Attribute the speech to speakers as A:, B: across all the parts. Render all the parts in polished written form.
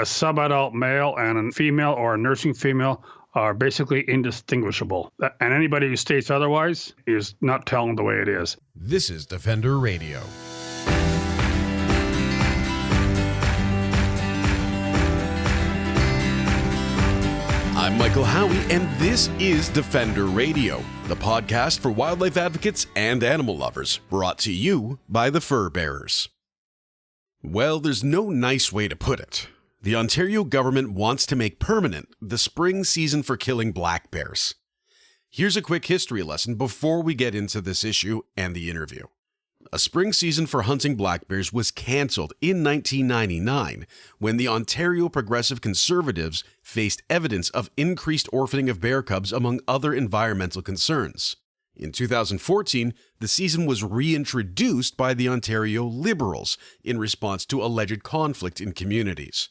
A: a subadult male and a female or a nursing female are basically indistinguishable. And anybody who states otherwise is not telling the way it is.
B: This is Defender Radio. I'm Michael Howie, and this is Defender Radio, the podcast for wildlife advocates and animal lovers, brought to you by the Fur Bearers. Well, there's no nice way to put it. The Ontario government wants to make permanent the spring season for killing black bears. Here's a quick history lesson before we get into this issue and the interview. A spring season for hunting black bears was cancelled in 1999 when the Ontario Progressive Conservatives faced evidence of increased orphaning of bear cubs among other environmental concerns. In 2014, the season was reintroduced by the Ontario Liberals in response to alleged conflict in communities.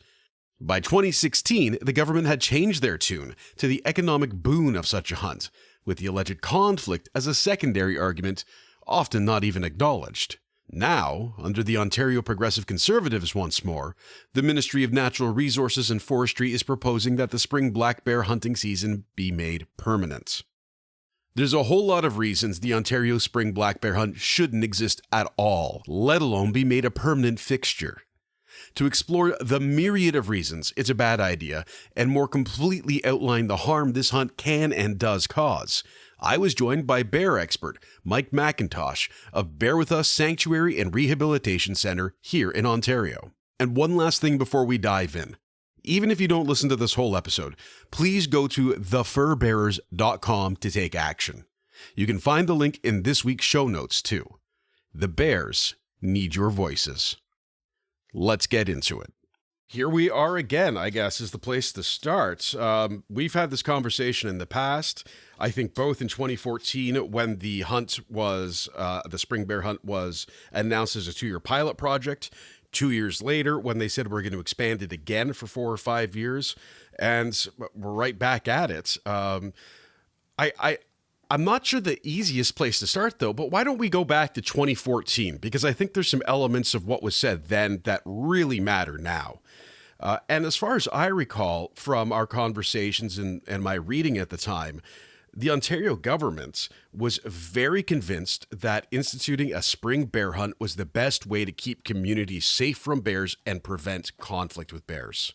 B: By 2016, the government had changed their tune to the economic boon of such a hunt, with the alleged conflict as a secondary argument, often not even acknowledged. Now, under the Ontario Progressive Conservatives once more, the Ministry of Natural Resources and Forestry is proposing that the spring black bear hunting season be made permanent. There's a whole lot of reasons the Ontario spring black bear hunt shouldn't exist at all, let alone be made a permanent fixture. To explore the myriad of reasons it's a bad idea and more completely outline the harm this hunt can and does cause, I was joined by bear expert Mike McIntosh of Bear With Us Sanctuary and Rehabilitation Centre here in Ontario. And one last thing before we dive in. Even if you don't listen to this whole episode, please go to thefurbearers.com to take action. You can find the link in this week's show notes too. The bears need your voices. Let's get into it. Here we are again, I guess, is the place to start. We've had this conversation in the past, I think both in 2014 when the hunt was, the spring bear hunt was announced as a 2-year pilot project, 2 years later when they said we're going to expand it again for 4 or 5 years, and we're right back at it. I'm not sure the easiest place to start, though, but why don't we go back to 2014? Because I think there's some elements of what was said then that really matter now. And as far as I recall from our conversations and my reading at the time, the Ontario government was very convinced that instituting a spring bear hunt was the best way to keep communities safe from bears and prevent conflict with bears.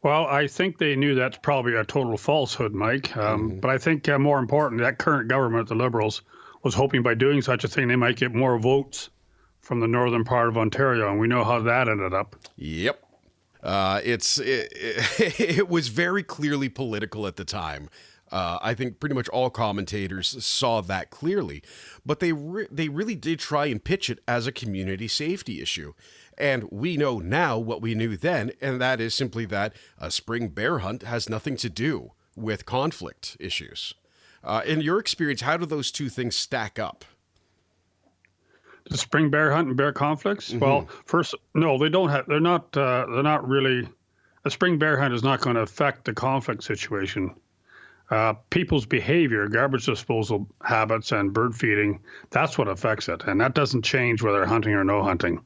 A: Well, I think they knew that's probably a total falsehood, Mike. But I think more important, that current government, the Liberals, was hoping by doing such a thing, they might get more votes from the northern part of Ontario. And we know how that ended up.
B: Yep. It was very clearly political at the time. I think pretty much all commentators saw that clearly. But they really did try and pitch it as a community safety issue. And we know now what we knew then, and that is simply that a spring bear hunt has nothing to do with conflict issues. In your experience, how do those two things stack up?
A: The spring bear hunt and bear conflicts? Mm-hmm. Well, first, no, they don't have. They're not really. A spring bear hunt is not going to affect the conflict situation. People's behavior, garbage disposal habits, and bird feeding, that's what affects it, and that doesn't change whether hunting or no hunting.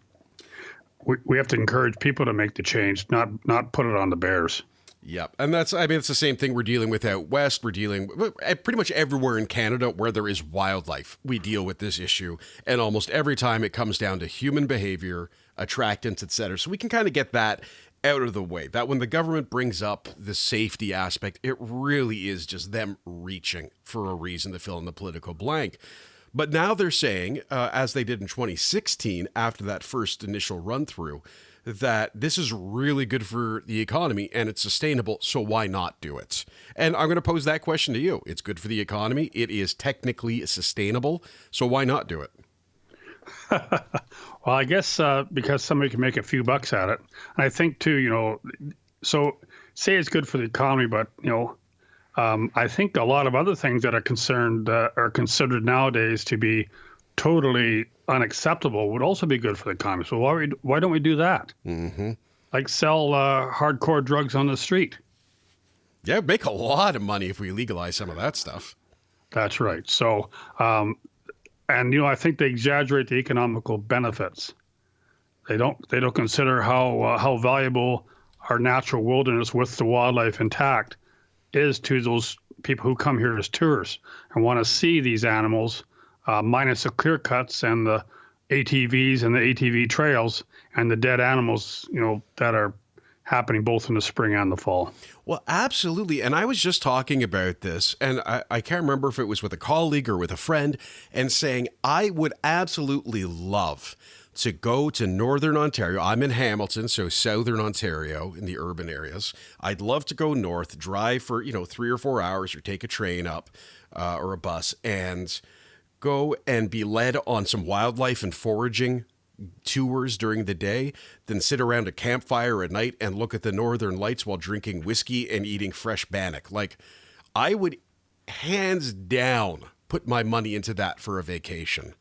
A: We have to encourage people to make the change, not put it on the bears.
B: Yep. And it's the same thing we're dealing with out west. We're dealing with pretty much everywhere in Canada where there is wildlife. We deal with this issue. And almost every time it comes down to human behavior, attractants, etc. So we can kind of get that out of the way. That when the government brings up the safety aspect, it really is just them reaching for a reason to fill in the political blank. But now they're saying, as they did in 2016, after that first initial run through, that this is really good for the economy and it's sustainable, so why not do it? And I'm going to pose that question to you. It's good for the economy. It is technically sustainable, so why not do it?
A: Well, I guess because somebody can make a few bucks at it. And I think, too, so say it's good for the economy, but, I think a lot of other things that are considered nowadays to be totally unacceptable would also be good for the economy. So why don't we do that? Mm-hmm. Like sell hardcore drugs on the street.
B: Yeah, make a lot of money if we legalize some of that stuff.
A: That's right. So, I think they exaggerate the economical benefits. They don't consider how valuable our natural wilderness with the wildlife intact is to those people who come here as tourists and want to see these animals, minus the clear cuts and the ATVs and the ATV trails and the dead animals, that are happening both in the spring and the fall.
B: Well, absolutely. And I was just talking about this, and I can't remember if it was with a colleague or with a friend, and saying I would absolutely love to go to Northern Ontario. I'm in Hamilton, so Southern Ontario in the urban areas. I'd love to go north, drive for, 3 or 4 hours or take a train up or a bus and go and be led on some wildlife and foraging tours during the day, then sit around a campfire at night and look at the northern lights while drinking whiskey and eating fresh bannock. Like, I would hands down put my money into that for a vacation.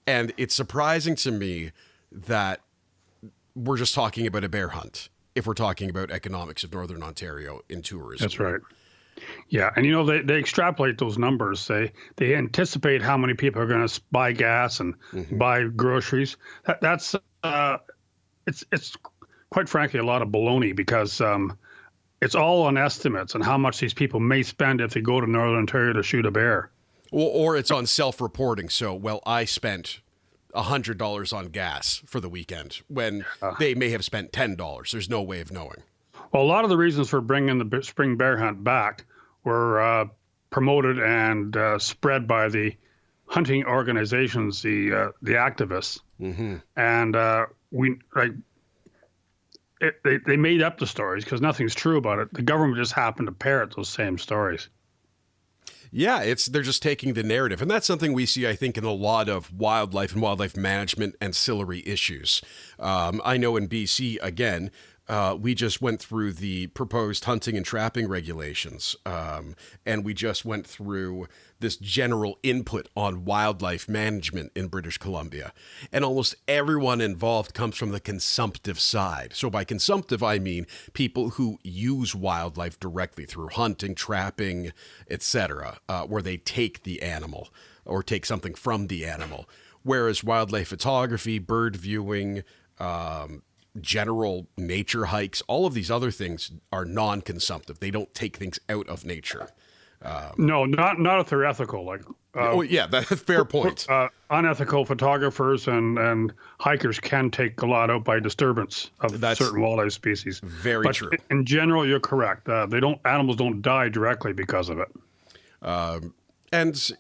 B: And it's surprising to me that we're just talking about a bear hunt if we're talking about economics of Northern Ontario in tourism.
A: That's right. Yeah, and they extrapolate those numbers. They anticipate how many people are going to buy gas and buy groceries. That's it's quite frankly a lot of baloney, because it's all on estimates and how much these people may spend if they go to Northern Ontario to shoot a bear.
B: Or it's on self-reporting. So, I spent $100 on gas for the weekend when they may have spent $10. There's no way of knowing.
A: Well, a lot of the reasons for bringing the spring bear hunt back were promoted and spread by the hunting organizations, the activists, and they made up the stories because nothing's true about it. The government just happened to parrot those same stories.
B: Yeah, they're just taking the narrative. And that's something we see, I think, in a lot of wildlife and wildlife management ancillary issues. I know in BC, again, we just went through the proposed hunting and trapping regulations, and we just went through this general input on wildlife management in British Columbia. And almost everyone involved comes from the consumptive side. So by consumptive, I mean people who use wildlife directly through hunting, trapping, etc., where they take the animal or take something from the animal. Whereas wildlife photography, bird viewing, general nature hikes, all of these other things are non-consumptive. They don't take things out of nature.
A: No, not if they're ethical.
B: That's a fair point.
A: Unethical photographers and hikers can take a lot out by disturbance of certain wildlife species.
B: Very true.
A: In general, you're correct. Animals don't die directly because of it.
B: And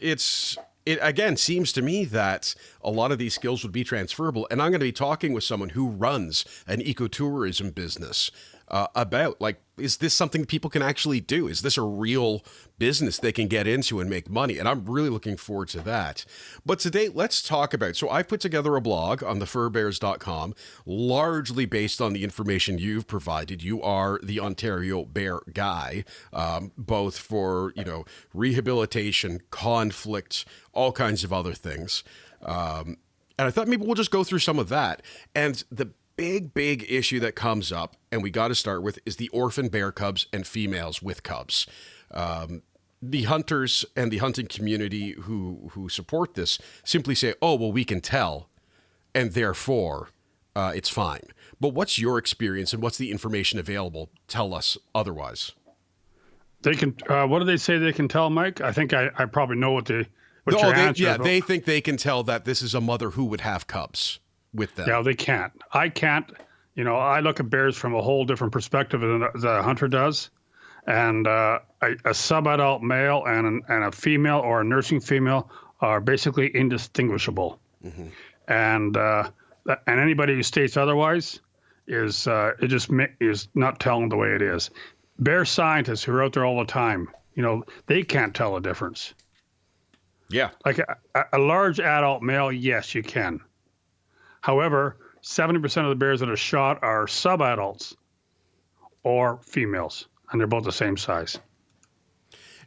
B: it again seems to me that a lot of these skills would be transferable. And I'm going to be talking with someone who runs an ecotourism business about, like, is this something people can actually do? Is this a real business they can get into and make money? And I'm really looking forward to that. But today, let's talk about, so I've put together a blog on thefurbears.com, largely based on the information you've provided. You are the Ontario bear guy, both for, rehabilitation, conflict, all kinds of other things. And I thought maybe we'll just go through some of that. And the big issue that comes up, and we got to start with, is the orphan bear cubs and females with cubs. The hunters and the hunting community who support this simply say, oh, well, we can tell, and therefore it's fine. But what's your experience and what's the information available? Tell us otherwise.
A: They can. What do they say they can tell, Mike? I think I probably know what your answer is.
B: They think they can tell that this is a mother who would have cubs with them.
A: Yeah, they can't. I can't. I look at bears from a whole different perspective than the hunter does. And a subadult male and a female or a nursing female are basically indistinguishable. And anybody who states otherwise is not telling the way it is. Bear scientists who are out there all the time, they can't tell a difference.
B: Yeah.
A: Like a large adult male, yes, you can. However, 70% of the bears that are shot are subadults or females, and they're both the same size.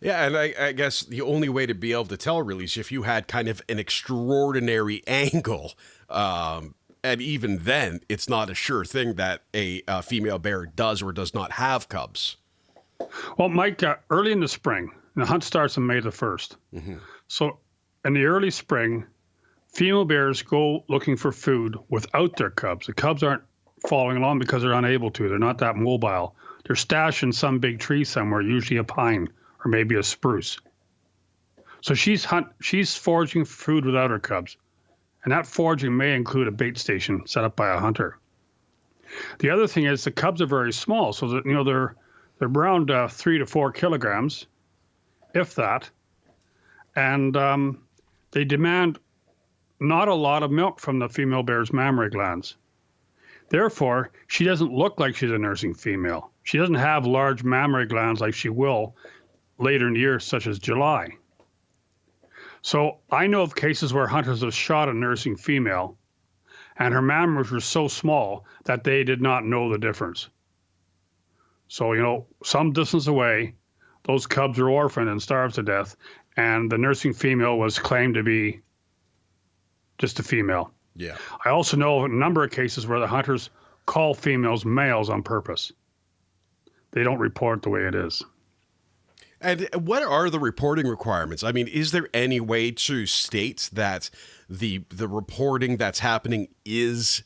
B: Yeah, and I guess the only way to be able to tell really is if you had kind of an extraordinary angle. And even then, it's not a sure thing that a female bear does or does not have cubs.
A: Well, Mike, early in the spring, the hunt starts on May the 1st. So in the early spring, female bears go looking for food without their cubs. The cubs aren't following along because they're unable to. They're not that mobile. They're stashed in some big tree somewhere, usually a pine or maybe a spruce. So she's foraging for food without her cubs, and that foraging may include a bait station set up by a hunter. The other thing is the cubs are very small, so that they're around 3 to 4 kilograms, if that, and they demand not a lot of milk from the female bear's mammary glands. Therefore, she doesn't look like she's a nursing female. She doesn't have large mammary glands like she will later in the year, such as July. So I know of cases where hunters have shot a nursing female, and her mammaries were so small that they did not know the difference. So, some distance away, those cubs are orphaned and starved to death, and the nursing female was claimed to be just a female.
B: Yeah.
A: I also know of a number of cases where the hunters call females males on purpose. They don't report the way it is.
B: And what are the reporting requirements? I mean, is there any way to state that the reporting that's happening is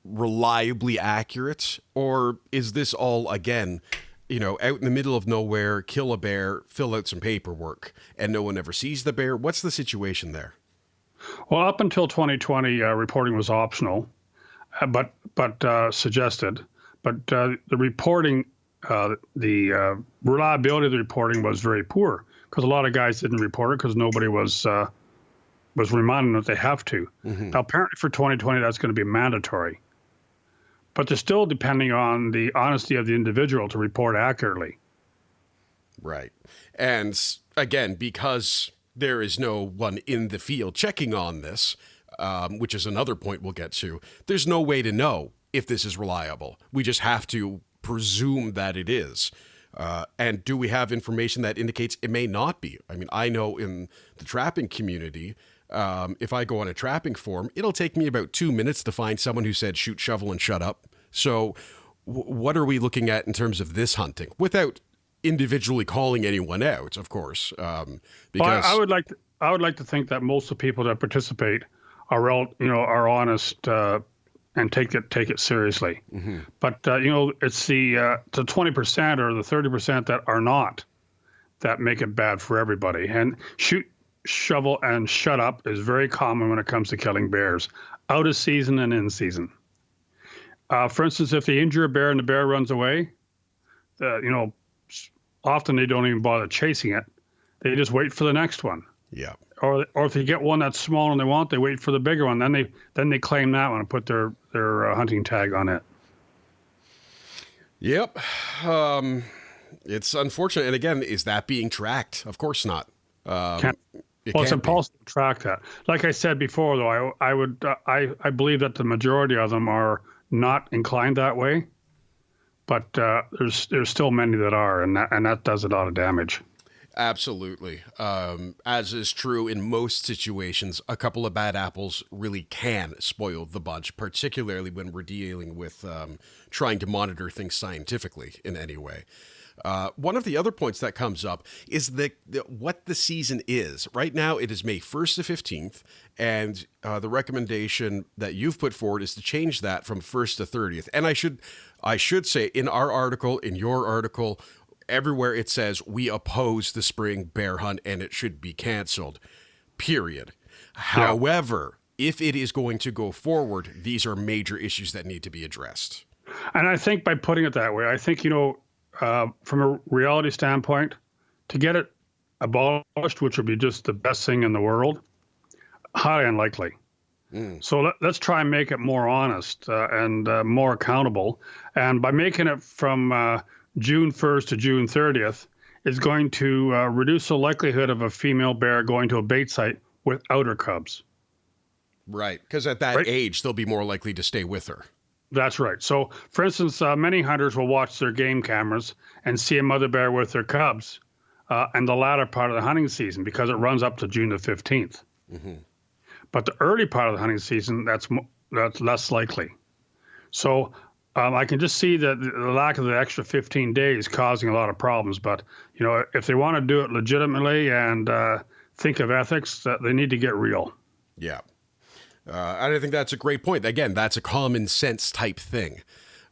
B: reliably accurate? Or is this all, again, out in the middle of nowhere, kill a bear, fill out some paperwork, and no one ever sees the bear? What's the situation there?
A: Well, up until 2020, reporting was optional, but suggested. But the reporting, the reliability of the reporting was very poor because a lot of guys didn't report it because nobody was reminding them that they have to. Mm-hmm. Now, apparently for 2020, that's going to be mandatory. But they're still depending on the honesty of the individual to report accurately.
B: Right. And again, because there is no one in the field checking on this, which is another point we'll get to, there's no way to know if this is reliable. We just have to presume that it is. And do we have information that indicates it may not be? I mean, I know in the trapping community, if I go on a trapping forum, it'll take me about 2 minutes to find someone who said shoot, shovel, and shut up. So what are we looking at in terms of this hunting without individually calling anyone out, of course? Because
A: well, I would like to think that most of the people that participate are honest and take it seriously. Mm-hmm. But it's the 20% or the 30% that are not that make it bad for everybody. And shoot, shovel, and shut up is very common when it comes to killing bears, out of season and in season. For instance, if they injure a bear and the bear runs away, often they don't even bother chasing it. They just wait for the next one.
B: Yeah.
A: Or if they get one that's small and they want, they wait for the bigger one. Then they claim that one and put their hunting tag on it.
B: Yep. It's unfortunate. And again, is that being tracked? Of course not.
A: It's impossible to track that. Like I said before, though, I believe that the majority of them are not inclined that way, but there's still many that are, and that does a lot of damage.
B: Absolutely. As is true in most situations, a couple of bad apples really can spoil the bunch, particularly when we're dealing with trying to monitor things scientifically in any way. One of the other points that comes up is what the season is. Right now, it is May 1st to 15th, and the recommendation that you've put forward is to change that from 1st to 30th. And I should say, in our article, in your article, everywhere it says we oppose the spring bear hunt and it should be canceled, period. Yeah. However, if it is going to go forward, these are major issues that need to be addressed.
A: And I think by putting it that way, I think, from a reality standpoint, to get it abolished, which would be just the best thing in the world, highly unlikely. So let's try and make it more honest and more accountable. And by making it from June 1st to June 30th is going to reduce the likelihood of a female bear going to a bait site without her cubs.
B: Right, because at that age, they'll be more likely to stay with her.
A: That's right. So, for instance, many hunters will watch their game cameras and see a mother bear with their cubs in the latter part of the hunting season because it runs up to June the 15th. Mm-hmm. But the early part of the hunting season, that's less likely. So I can just see that the lack of the extra 15 days causing a lot of problems. But, if they want to do it legitimately and think of ethics, they need to get real.
B: Yeah. And I think that's a great point. Again, that's a common sense type thing.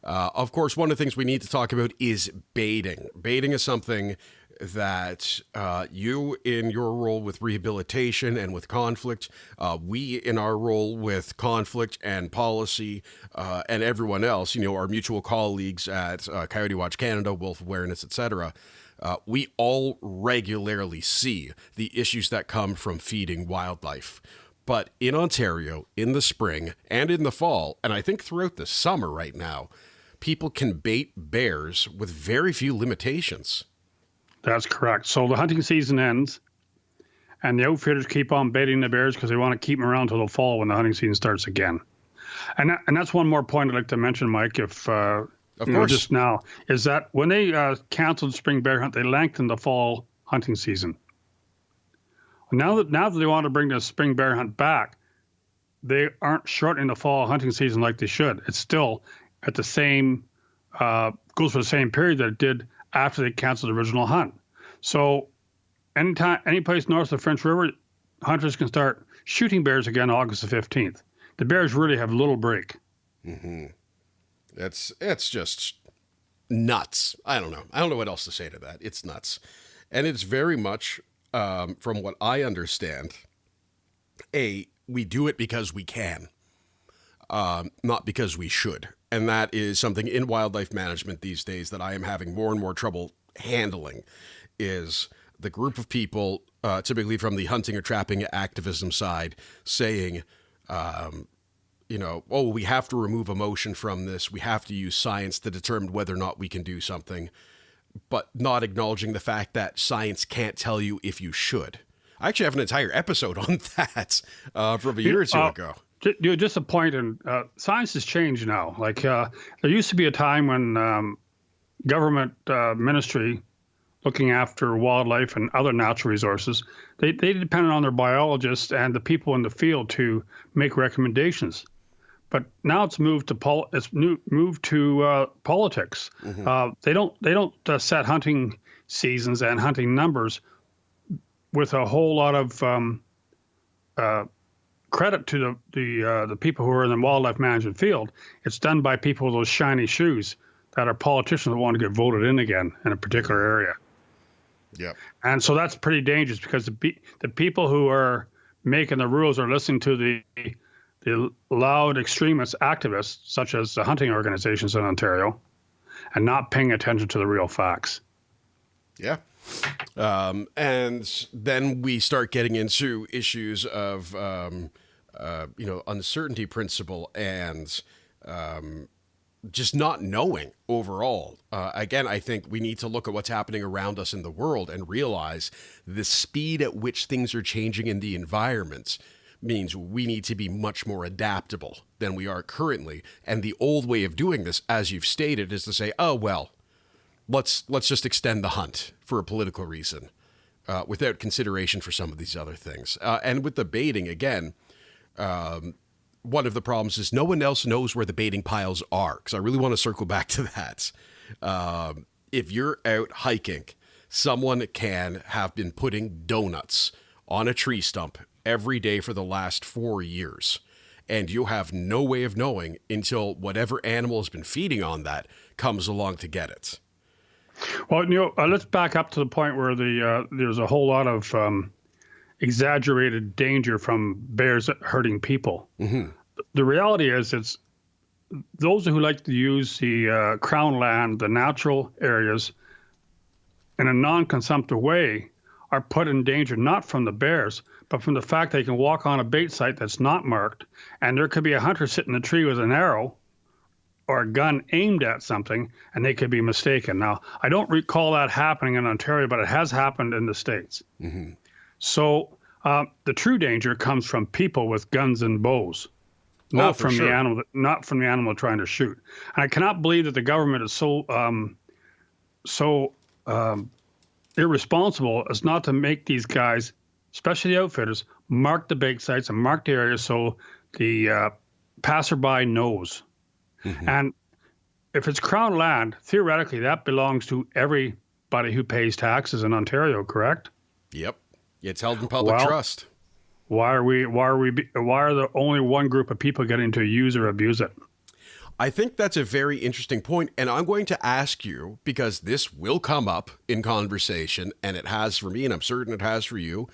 B: Of course, one of the things we need to talk about is baiting. Baiting is something that you, in your role with rehabilitation and with conflict, we, in our role with conflict and policy, and everyone else, our mutual colleagues at Coyote Watch Canada, Wolf Awareness, etc., we all regularly see the issues that come from feeding wildlife. But in Ontario, in the spring and in the fall, and I think throughout the summer right now, people can bait bears with very few limitations.
A: That's correct. So the hunting season ends, and the outfitters keep on baiting the bears because they want to keep them around till the fall when the hunting season starts again. And that's one more point I'd like to mention, Mike, if of course, just now, is that when they canceled spring bear hunt, they lengthened the fall hunting season. Now that they want to bring the spring bear hunt back, they aren't shortening the fall hunting season like they should. It's still at the same, goes for the same period that it did after they canceled the original hunt. So any place north of the French River, hunters can start shooting bears again August the 15th. The bears really have little break.
B: Mm-hmm. It's just nuts. I don't know what else to say to that. It's nuts. And it's very much, from what I understand, we do it because we can, not because we should. And that is something in wildlife management these days that I am having more and more trouble handling, is the group of people, typically from the hunting or trapping activism side, saying, we have to remove emotion from this. We have to use science to determine whether or not we can do something, but not acknowledging the fact that science can't tell you if you should. I actually have an entire episode on that from a year or two ago.
A: Just a point, and science has changed now. Like there used to be a time when government ministry looking after wildlife and other natural resources, they depended on their biologists and the people in the field to make recommendations. But now it's moved to politics. Mm-hmm. They don't set hunting seasons and hunting numbers with a whole lot of credit to the people who are in the wildlife management field. It's done by people with those shiny shoes that are politicians that want to get voted in again in a particular area.
B: Yeah.
A: And so that's pretty dangerous because the people who are making the rules are listening to the loud extremist activists, such as the hunting organizations in Ontario, and not paying attention to the real facts.
B: Yeah. And then we start getting into issues of, uncertainty principle and just not knowing overall. Again, I think we need to look at what's happening around us in the world and realize the speed at which things are changing in the environment means we need to be much more adaptable than we are currently. And the old way of doing this, as you've stated, is to say, oh, well, let's just extend the hunt for a political reason without consideration for some of these other things. And with the baiting, again, one of the problems is no one else knows where the baiting piles are, because I really want to circle back to that. If you're out hiking, someone can have been putting donuts on a tree stump every day for the last 4 years, and you have no way of knowing until whatever animal has been feeding on that comes along to get it.
A: Well, let's back up to the point where there's a whole lot of exaggerated danger from bears hurting people. Mm-hmm. The reality is, it's those who like to use the crown land, the natural areas, in a non-consumptive way are put in danger, not from the bears, but from the fact they can walk on a bait site that's not marked, and there could be a hunter sitting in a tree with an arrow or a gun aimed at something, and they could be mistaken. Now, I don't recall that happening in Ontario, but it has happened in the States. Mm-hmm. So the true danger comes from people with guns and bows, not from the animal trying to shoot. And I cannot believe that the government is so irresponsible as not to make these guys, especially the outfitters, mark the bait sites and mark the areas so the passerby knows. Mm-hmm. And if it's crown land, theoretically, that belongs to everybody who pays taxes in Ontario, correct?
B: Yep. It's held in public trust.
A: Why are the only one group of people getting to use or abuse it?
B: I think that's a very interesting point, and I'm going to ask you, because this will come up in conversation, and it has for me, and I'm certain it has for you.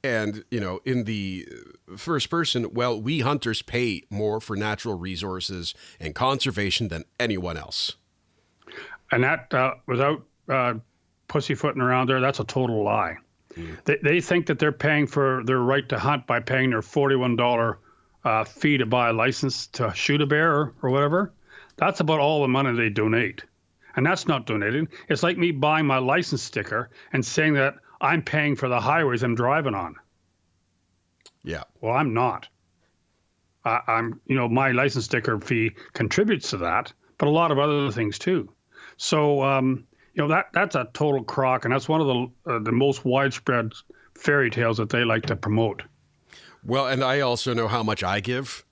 B: And, in the first person, well, we hunters pay more for natural resources and conservation than anyone else.
A: And that, without pussyfooting around there, that's a total lie. They think that they're paying for their right to hunt by paying their $41 fee to buy a license to shoot a bear or whatever. That's about all the money they donate. And that's not donating. It's like me buying my license sticker and saying that I'm paying for the highways I'm driving on.
B: Yeah.
A: Well, I'm not. My license sticker fee contributes to that, but a lot of other things too. So, that's a total crock, and that's one of the most widespread fairy tales that they like to promote.
B: Well, and I also know how much I give,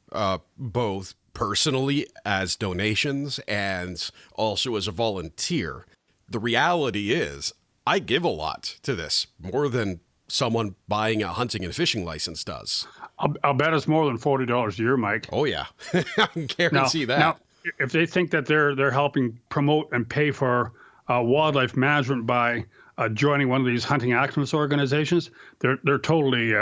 B: both personally as donations and also as a volunteer. The reality is I give a lot to this, more than someone buying a hunting and fishing license does.
A: I'll bet it's more than $40 a year, Mike.
B: Oh, yeah. I can guarantee that.
A: Now, if they think that they're helping promote and pay for wildlife management by joining one of these hunting activist organizations, they're totally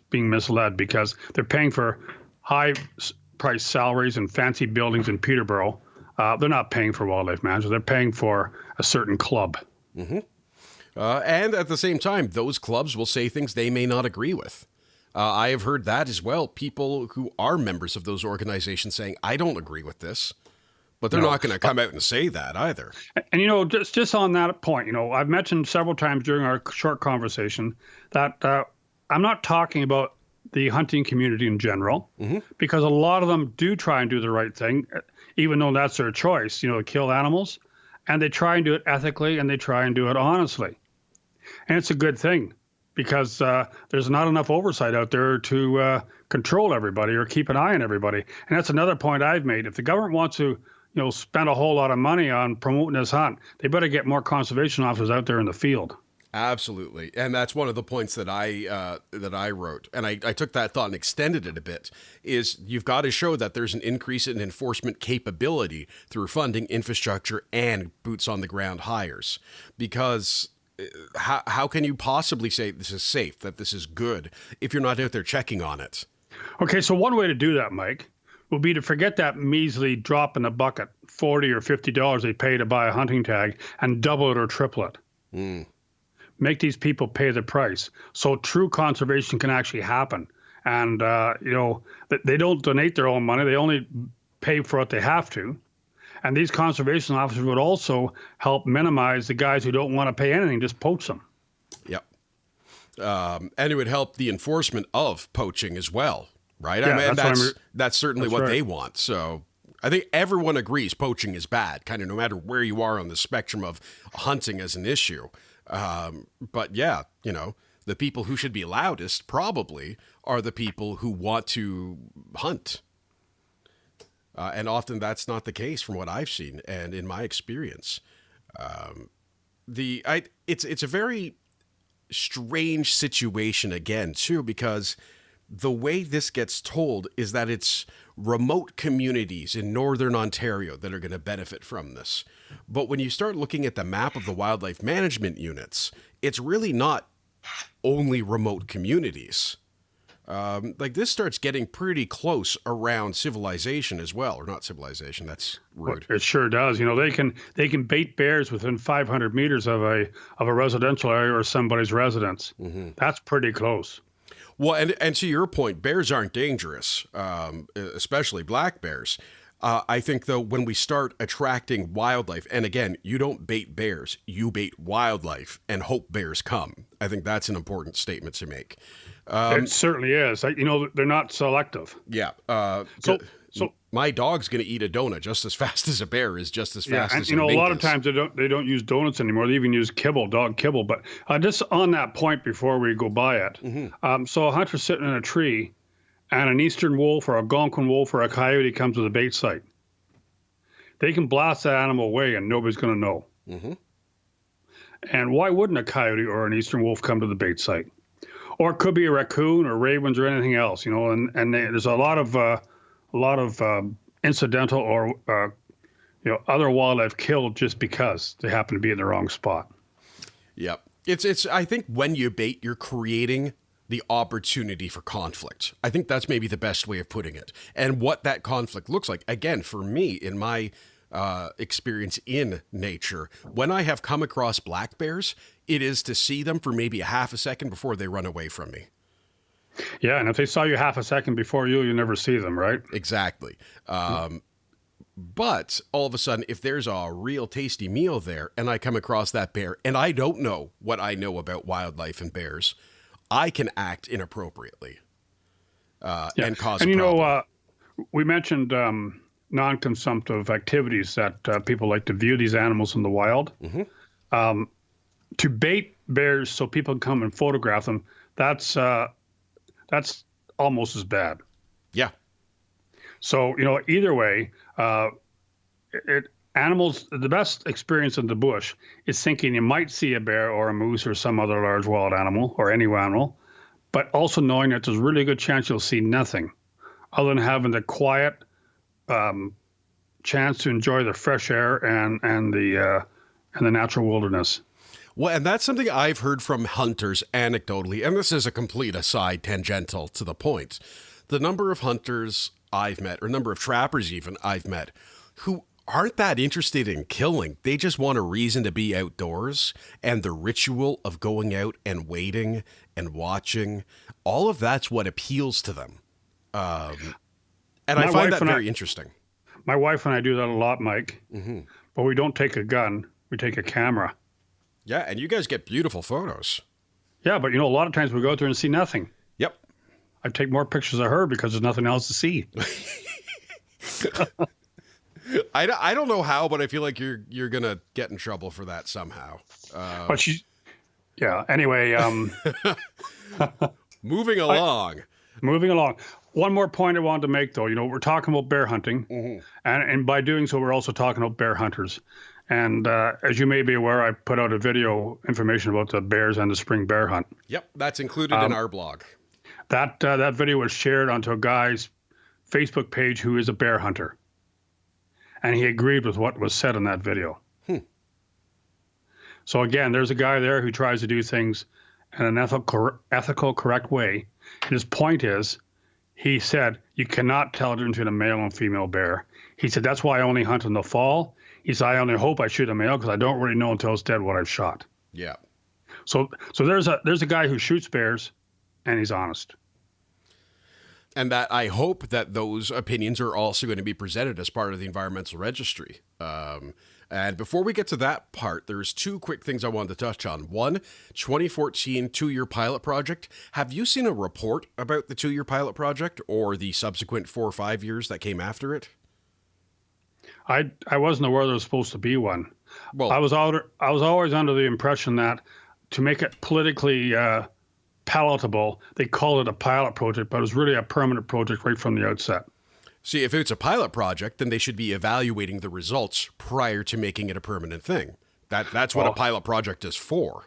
A: being misled, because they're paying for high-priced salaries and fancy buildings in Peterborough. They're not paying for wildlife management. They're paying for a certain club.
B: Mm-hmm. And at the same time, those clubs will say things they may not agree with. I have heard that as well. People who are members of those organizations saying, I don't agree with this. But they're not going to come out and say that either.
A: And, just on that point, I've mentioned several times during our short conversation that I'm not talking about the hunting community in general, because a lot of them do try and do the right thing, even though that's their choice, to kill animals. And they try and do it ethically, and they try and do it honestly. And it's a good thing, because there's not enough oversight out there to control everybody or keep an eye on everybody. And that's another point I've made. If the government wants to spend a whole lot of money on promoting this hunt, they better get more conservation officers out there in the field.
B: Absolutely. And that's one of the points that I wrote. And I took that thought and extended it a bit, is you've got to show that there's an increase in enforcement capability through funding, infrastructure, and boots on the ground hires. Because how can you possibly say this is safe, that this is good, if you're not out there checking on it?
A: Okay, so one way to do that, Mike, will be to forget that measly drop in the bucket, $40 or $50 they pay to buy a hunting tag, and double it or triple it. Make these people pay the price, so true conservation can actually happen. And, they don't donate their own money. They only pay for what they have to. And these conservation officers would also help minimize the guys who don't want to pay anything, just poach them.
B: Yep. And it would help the enforcement of poaching as well, right?
A: Yeah,
B: I mean, that's certainly what
A: right.
B: they want. So I think everyone agrees poaching is bad, kind of no matter where you are on the spectrum of hunting as an issue. But yeah, the people who should be loudest probably are the people who want to hunt. And often that's not the case from what I've seen and in my experience. It's a very strange situation again, too, because the way this gets told is that it's remote communities in northern Ontario that are going to benefit from this. But when you start looking at the map of the wildlife management units, it's really not only remote communities. This starts getting pretty close around civilization as well, or not civilization. That's rude.
A: It sure does. They can bait bears within 500 meters of a residential area or somebody's residence. Mm-hmm. That's pretty close.
B: Well, and to your point, bears aren't dangerous, especially black bears. I think, though, when we start attracting wildlife, and again, you don't bait bears, you bait wildlife and hope bears come. I think that's an important statement to make.
A: It certainly is. They're not selective.
B: Yeah. So my dog's going to eat a donut just as fast as a bear is, just as fast as a mink
A: a lot
B: is.
A: of times they don't use donuts anymore. They even use kibble, dog kibble. But just on that point before we go by it, so a hunter's sitting in a tree, and an eastern wolf or a Algonquin wolf or a coyote comes to the bait site. They can blast that animal away, and nobody's going to know. Mm-hmm. And why wouldn't a coyote or an eastern wolf come to the bait site? or it could be a raccoon or ravens or anything else, there's a lot of incidental or other wildlife killed just because they happen to be in the wrong spot.
B: Yep. It's I think when you bait, you're creating the opportunity for conflict. I think that's maybe the best way of putting it. And what that conflict looks like, again, for me, in my experience in nature, when I have come across black bears, it is to see them for maybe a half a second before they run away from me.
A: Yeah, and if they saw you half a second before you never see them, right?
B: Exactly. But all of a sudden, if there's a real tasty meal there and I come across that bear and I don't know what I know about wildlife and bears, I can act inappropriately and cause a problem.
A: We mentioned non-consumptive activities that people like to view these animals in the wild.
B: Mm-hmm.
A: To bait bears so people can come and photograph them, that's almost as bad.
B: Yeah.
A: So, either way, animals, the best experience in the bush is thinking you might see a bear or a moose or some other large wild animal or any animal, but also knowing that there's a really good chance you'll see nothing other than having the quiet chance to enjoy the fresh air and the natural wilderness.
B: Well, and that's something I've heard from hunters anecdotally, and this is a complete aside, tangential to the point. The number of hunters I've met, or number of trappers even I've met, who aren't that interested in killing. They just want a reason to be outdoors, and the ritual of going out and waiting and watching, all of that's what appeals to them. And I find that very interesting.
A: My wife and I do that a lot, Mike,
B: Mm-hmm.
A: but we don't take a gun. We take a camera.
B: Yeah, and you guys get beautiful photos.
A: Yeah, but a lot of times we go out there and see nothing.
B: Yep.
A: I take more pictures of her because there's nothing else to see.
B: I don't know how, but I feel like you're gonna get in trouble for that somehow.
A: But anyway.
B: Moving along.
A: Moving along. One more point I wanted to make, though. We're talking about bear hunting,
B: mm-hmm.
A: and by doing so, we're also talking about bear hunters. And as you may be aware, I put out a video information about the bears and the spring bear hunt.
B: Yep, that's included in our blog.
A: That video was shared onto a guy's Facebook page who is a bear hunter. And he agreed with what was said in that video. So again, there's a guy there who tries to do things in an ethical, correct way. And his point is, he said, you cannot tell the difference between a male and female bear. He said, that's why I only hunt in the fall. He said, I only hope I shoot a male because I don't really know until it's dead what I've shot.
B: Yeah.
A: So there's a guy who shoots bears, and he's honest.
B: And that I hope that those opinions are also going to be presented as part of the environmental registry. And before we get to that part, there's two quick things I wanted to touch on. One, 2014 two-year pilot project. Have you seen a report about the two-year pilot project or the subsequent 4 or 5 years that came after it?
A: I wasn't aware there was supposed to be one.
B: Well,
A: I was always under the impression that to make it politically palatable, they called it a pilot project, but it was really a permanent project right from the outset.
B: See, if it's a pilot project, then they should be evaluating the results prior to making it a permanent thing. That's what a pilot project is for.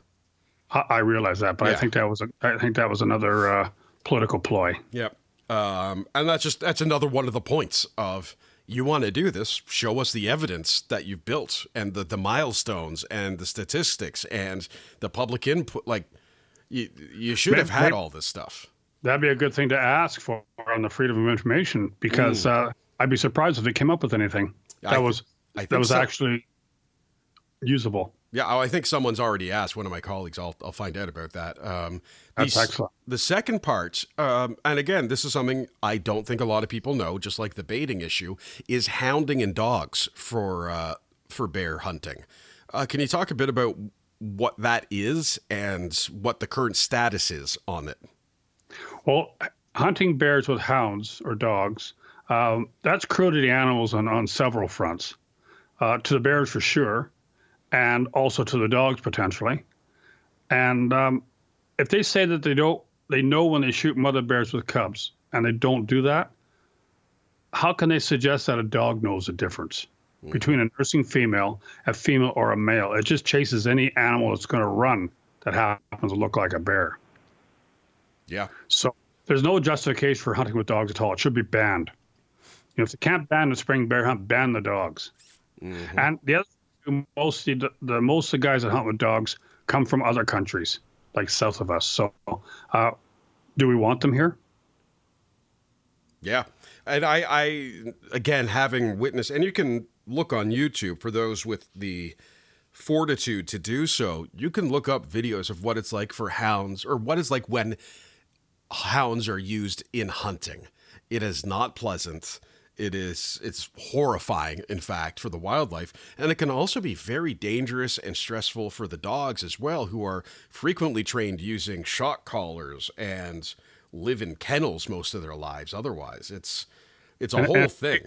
A: I realize that, but yeah. I think that was another political ploy.
B: Yep. And that's another one of the points of, you want to do this, show us the evidence that you've built and the milestones and the statistics and the public input. Like, you should have had all this stuff.
A: That'd be a good thing to ask for on the freedom of information, because I'd be surprised if they came up with anything that was actually usable.
B: Yeah, I think someone's already asked. One of my colleagues. I'll find out about that.
A: That's excellent.
B: The second part, and again, this is something I don't think a lot of people know, just like the baiting issue, is hounding in dogs for bear hunting. Can you talk a bit about what that is and what the current status is on it?
A: Well, hunting bears with hounds or dogs, that's cruel to the animals on several fronts. To the bears for sure, and also to the dogs potentially. And if they say that they know when they shoot mother bears with cubs, and they don't do that, how can they suggest that a dog knows the difference between a nursing female, a female, or a male? It just chases any animal that's going to run that happens to look like a bear.
B: Yeah.
A: So there's no justification for hunting with dogs at all. It should be banned. If they can't ban the spring bear hunt, ban the dogs.
B: Mm-hmm.
A: And the other thing, most of the guys that hunt with dogs come from other countries, like south of us. So do we want them here?
B: Yeah. And I, again, having witnessed, and you can look on YouTube for those with the fortitude to do so, you can look up videos of what it's like for hounds, or what it's like when hounds are used in hunting. It is not pleasant. It's horrifying, in fact, for the wildlife. And it can also be very dangerous and stressful for the dogs as well, who are frequently trained using shock collars and live in kennels most of their lives. Otherwise, it's a whole thing.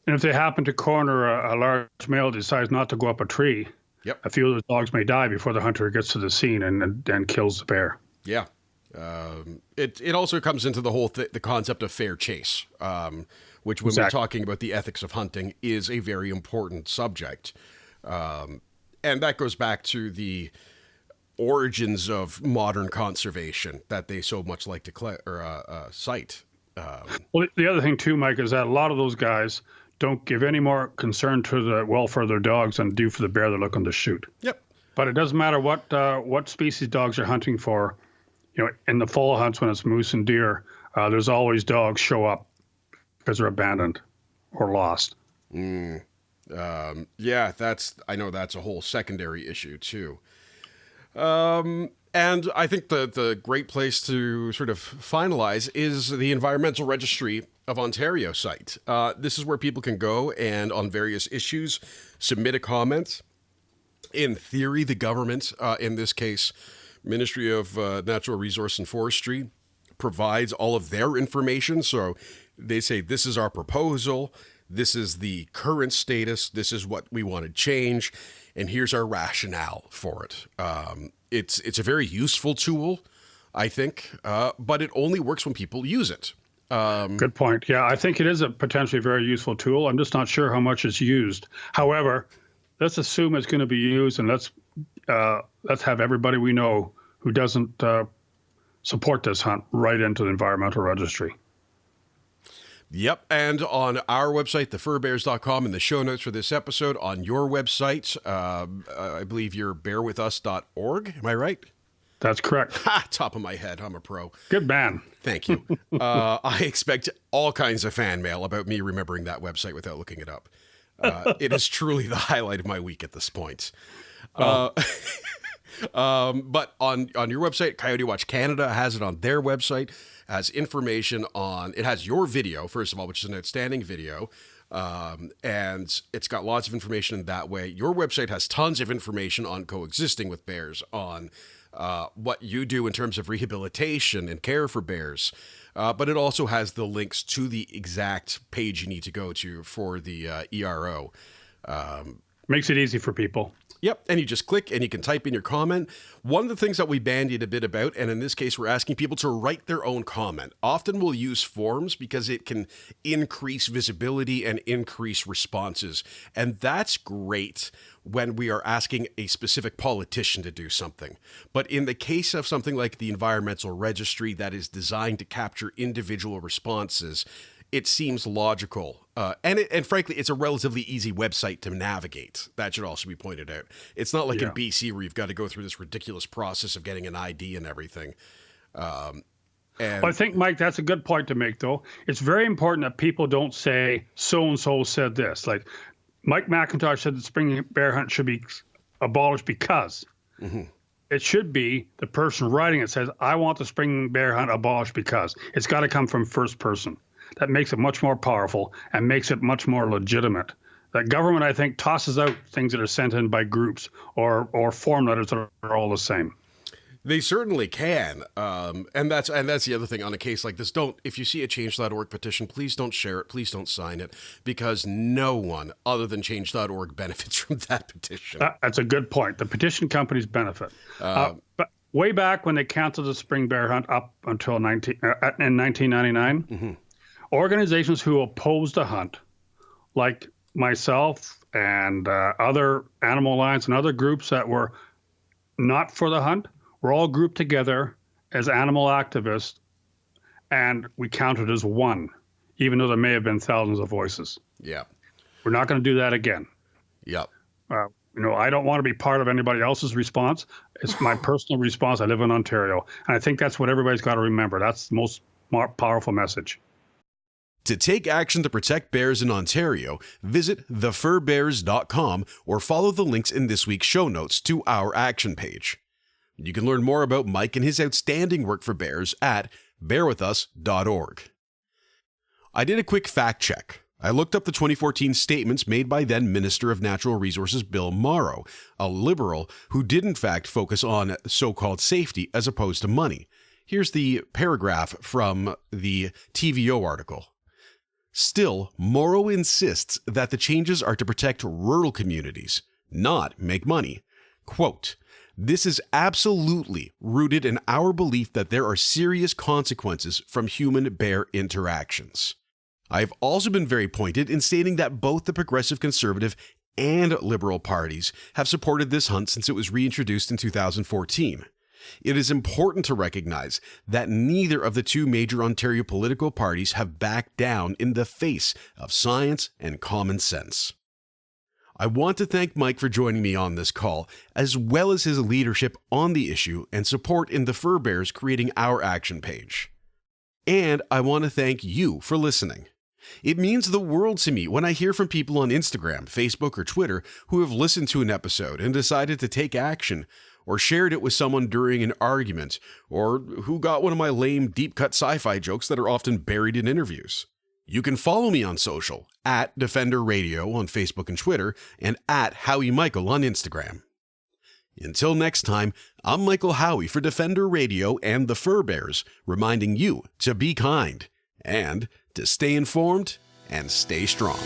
A: And if they happen to corner a large male that decides not to go up a tree,
B: Yep.
A: a few of those dogs may die before the hunter gets to the scene and kills the bear.
B: Yeah. It also comes into the whole the concept of fair chase, which when we're talking about the ethics of hunting is a very important subject. And that goes back to the origins of modern conservation that they so much like to cite.
A: Well, the other thing too, Mike, is that a lot of those guys don't give any more concern to the welfare of their dogs than do for the bear they're looking to shoot.
B: Yep.
A: But it doesn't matter what species dogs are hunting for. In the fall hunts when it's moose and deer, there's always dogs show up because they're abandoned or lost.
B: Yeah, I know that's a whole secondary issue too. And I think the great place to sort of finalize is the Environmental Registry of Ontario site. This is where people can go and on various issues submit a comment. In theory, the government, in this case, Ministry of Natural Resource and Forestry, provides all of their information. So they say, this is our proposal, this is the current status, this is what we want to change, and here's our rationale for it. It's a very useful tool, I think, but it only works when people use it.
A: Good point. Yeah, I think it is a potentially very useful tool. I'm just not sure how much it's used. However, let's assume it's going to be used, and let's have everybody we know who doesn't support this hunt right into the Environmental Registry.
B: Yep. And on our website, thefurbears.com, in the show notes for this episode, on your website, I believe you're bearwithus.org. Am I right?
A: That's correct.
B: Top of my head. I'm a pro.
A: Good man.
B: Thank you. I expect all kinds of fan mail about me remembering that website without looking it up. It is truly the highlight of my week at this point. But on your website, Coyote Watch Canada has it on their website, has information on, it has your video, first of all, which is an outstanding video. And it's got lots of information in that way. Your website has tons of information on coexisting with bears, on what you do in terms of rehabilitation and care for bears. But it also has the links to the exact page you need to go to for the ERO.
A: Makes it easy for people.
B: Yep, and you just click and you can type in your comment. One of the things that we bandied a bit about, and in this case we're asking people to write their own comment. Often we'll use forms because it can increase visibility and increase responses. And that's great when we are asking a specific politician to do something. But in the case of something like the Environmental Registry that is designed to capture individual responses, it seems logical. And frankly, it's a relatively easy website to navigate. That should also be pointed out. It's not like in BC where you've got to go through this ridiculous process of getting an ID and everything. Well,
A: I think, Mike, that's a good point to make, though. It's very important that people don't say, so-and-so said this. Like, Mike McIntosh said the spring bear hunt should be abolished because. Mm-hmm. It should be the person writing it says, I want the spring bear hunt abolished because. It's got to come from first person. That makes it much more powerful and makes it much more legitimate. The government, I think, tosses out things that are sent in by groups or form letters that are all the same.
B: They certainly can. And that's the other thing on a case like this. If you see a Change.org petition, please don't share it. Please don't sign it, because no one other than Change.org benefits from that petition.
A: That's a good point. The petition companies benefit. But way back when they canceled the spring bear hunt up until in 1999, mm-hmm. organizations who opposed the hunt, like myself and other Animal Alliance and other groups that were not for the hunt, were all grouped together as animal activists, and we count it as one, even though there may have been thousands of voices.
B: Yeah.
A: We're not going to do that again.
B: Yep.
A: I don't want to be part of anybody else's response. It's my personal response. I live in Ontario. And I think that's what everybody's got to remember. That's the most powerful message.
B: To take action to protect bears in Ontario, visit thefurbears.com or follow the links in this week's show notes to our action page. You can learn more about Mike and his outstanding work for bears at bearwithus.org. I did a quick fact check. I looked up the 2014 statements made by then Minister of Natural Resources Bill Morrow, a Liberal who did in fact focus on so-called safety as opposed to money. Here's the paragraph from the TVO article. Still, Morrow insists that the changes are to protect rural communities, not make money. Quote, "This is absolutely rooted in our belief that there are serious consequences from human-bear interactions. I've also been very pointed in stating that both the Progressive Conservative and Liberal parties have supported this hunt since it was reintroduced in 2014. It is important to recognize that neither of the two major Ontario political parties have backed down in the face of science and common sense." I want to thank Mike for joining me on this call, as well as his leadership on the issue and support in the Fur Bears creating our action page. And I want to thank you for listening. It means the world to me when I hear from people on Instagram, Facebook, or Twitter who have listened to an episode and decided to take action, or shared it with someone during an argument, or who got one of my lame deep-cut sci-fi jokes that are often buried in interviews. You can follow me on social, at Defender Radio on Facebook and Twitter, and at Howie Michael on Instagram. Until next time, I'm Michael Howie for Defender Radio and the Fur Bears, reminding you to be kind, and to stay informed and stay strong.